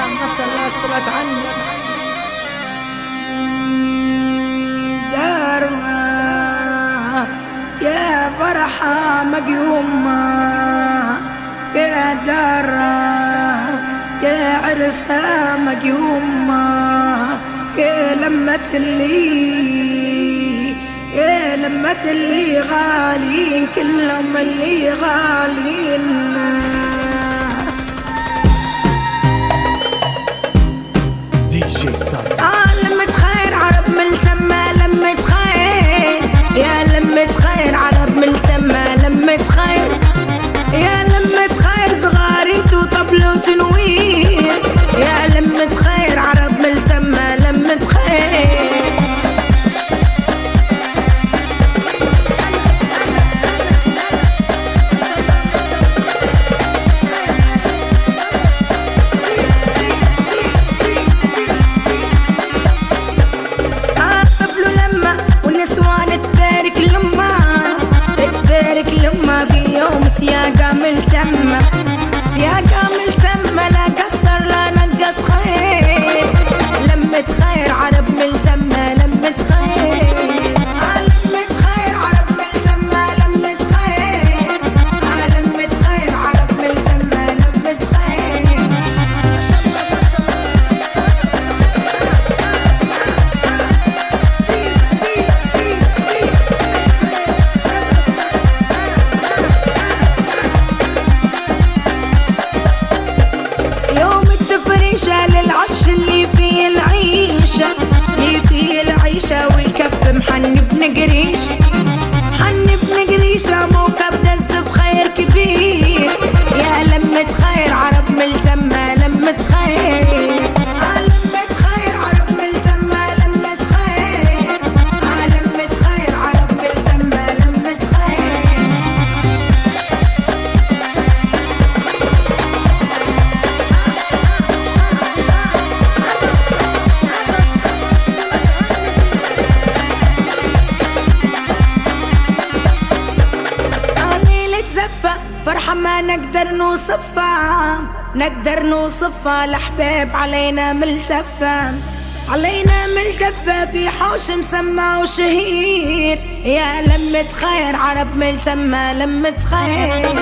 صلى الصلاة عنه دارنا يا فرحة مقيومة يا دارنا يا عرسها مقيومة يا لمة اللي غالين كلهم اللي غالين دي جي صاد لمة خير عرب ملتمة لمة خير يا لمة خير عرب ملتمة لمة خير يا لمة خير صغاريت وطبل وتنوير يا لمة خير عرب ملتمة لمة خير في يوم سياقة ملتمة لا قصر لا نقص خير لمة خير عرب ملتمة لمة خير لمة خير عرب ملتمة لمة خير لمة خير عرب ملتمة لمة خير للعش اللي فيه العيشة والكف محن بنقريشة مو كبدز بخير كبير يا لمة خير عرب ملتمة لمة خير لمة خير عرب ملتمة لمة خير لمة خير عرب ملتمة لمة خير فرحة ما نقدر نوصفها الأحباب علينا ملتفة في حوش مسمى وشهير يا لمة خير عرب ملتمة لمة خير